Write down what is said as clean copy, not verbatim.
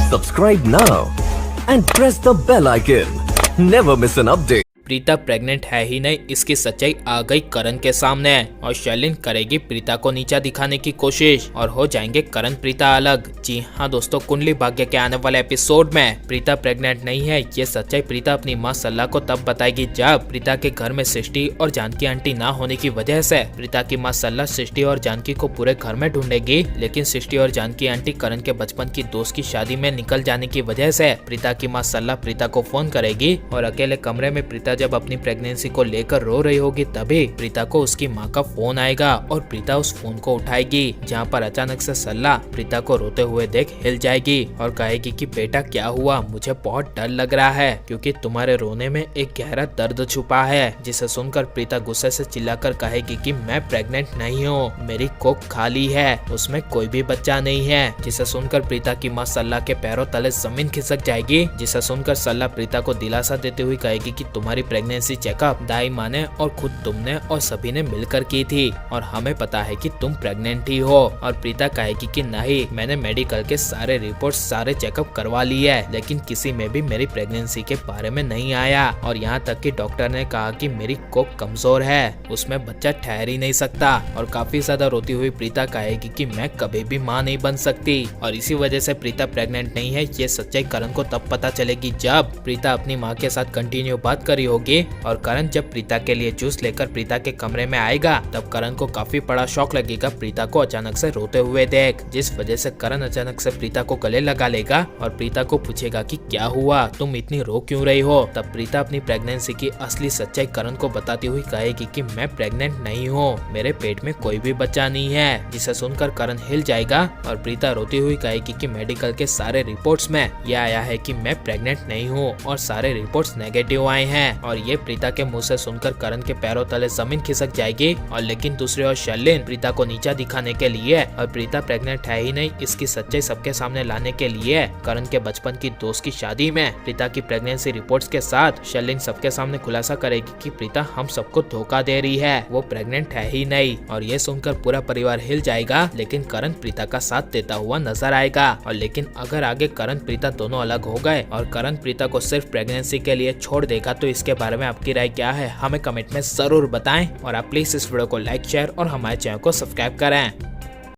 Subscribe now and press the bell icon. Never miss an update. Preeta pregnant है ही नहीं, इसकी सच्चाई आ गई करण के सामने और शर्लिन करेगी प्रीता को नीचा दिखाने की कोशिश और हो जाएंगे करण प्रीता अलग। जी हाँ दोस्तों, कुंडली भाग्य के आने वाले एपिसोड में प्रीता प्रेग्नेंट नहीं है, ये सच्चाई प्रीता अपनी माँ सल्ला को तब बताएगी जब प्रीता के घर में सृष्टि और जानकी आंटी ना होने की वजह से प्रीता की माँ सल्ला सृष्टि और जानकी को पूरे घर में ढूंढेगी, लेकिन सृष्टि और जानकी आंटी करण के बचपन की दोस्त की शादी में निकल जाने की वजह से प्रीता की माँ सल्ला प्रीता को फोन करेगी और अकेले कमरे में प्रीता जब अपनी प्रेगनेंसी को लेकर रो रही होगी तभी प्रीता को उसकी माँ का फोन आएगा और प्रीता उस फोन को उठाएगी, जहाँ पर अचानक से सल्ला प्रीता को रोते हुए देख हिल जाएगी और कहेगी कि बेटा क्या हुआ, मुझे बहुत डर लग रहा है क्योंकि तुम्हारे रोने में एक गहरा दर्द छुपा है। जिसे सुनकर प्रीता गुस्से से चिल्लाकर कहेगी कि मैं प्रेग्नेंट नहीं हूँ, मेरी कोख खाली है, उसमें कोई भी बच्चा नहीं है। जिसे सुनकर प्रीता की माँ सल्ला के पैरों तले जमीन खिसक जाएगी। जिसे सुनकर सल्ला प्रीता को दिलासा देते हुए कहेगी कि तुम्हारी प्रेगनेंसी चेकअप दाई माँ ने और खुद तुमने और सभी ने मिलकर की थी और हमें पता है कि तुम प्रेग्नेंट ही हो। और प्रीता कहेगी कि नहीं, मैंने मेडिकल के सारे रिपोर्ट सारे चेकअप करवा लिए है, लेकिन किसी में भी मेरी प्रेगनेंसी के बारे में नहीं आया और यहाँ तक कि डॉक्टर ने कहा कि मेरी कोख कमजोर है, उसमें बच्चा ठहर ही नहीं सकता। और काफी ज्यादा रोती हुई प्रीता कहेगी कि मैं कभी भी माँ नहीं बन सकती और इसी वजह से प्रीता प्रेग्नेंट नहीं है। ये सच्चाई करण को तब पता चलेगी जब प्रीता अपनी माँ के साथ कंटिन्यू बात करी होगी और करण जब प्रीता के लिए जूस लेकर प्रीता के कमरे में आएगा तब करण को काफी बड़ा शॉक लगेगा प्रीता को अचानक से रोते हुए देख, जिस वजह से करण अचानक से प्रीता को गले लगा लेगा और प्रीता को पूछेगा कि क्या हुआ, तुम इतनी रो क्यों रही हो। तब प्रीता अपनी प्रेगनेंसी की असली सच्चाई करण को बताती हुई कहेगी कि मैं प्रेग्नेंट नहीं हूँ, मेरे पेट में कोई भी बच्चा नहीं है। जिसे सुनकर करण हिल जाएगा और प्रीता रोती हुई कहेगी कि मेडिकल के सारे रिपोर्ट्स में यह आया है कि मैं प्रेग्नेंट नहीं हूँ और सारे रिपोर्ट्स नेगेटिव आए हैं। और ये प्रीता के मुंह से सुनकर करण के पैरों तले जमीन खिसक जाएगी। और लेकिन दूसरी ओर शर्लिन प्रीता को नीचा दिखाने के लिए और प्रीता प्रेग्नेंट है ही नहीं इसकी सच्चाई सबके सामने लाने के लिए करण के बचपन की दोस्त की शादी में प्रीता की प्रेगनेंसी रिपोर्ट्स के साथ शर्लिन सबके सामने खुलासा करेगी कि प्रीता हम सबको धोखा दे रही है, वो प्रेग्नेंट है ही नहीं। और ये सुनकर पूरा परिवार हिल जाएगा, लेकिन करण प्रीता का साथ देता हुआ नजर आएगा। और लेकिन अगर आगे करण प्रीता दोनों अलग हो गए और करण प्रीता को सिर्फ प्रेगनेंसी के लिए छोड़ देगा तो इसके बारे में आपकी राय क्या है, हमें कमेंट में जरूर बताएं। और आप प्लीज इस वीडियो को लाइक शेयर और हमारे चैनल को सब्सक्राइब करें।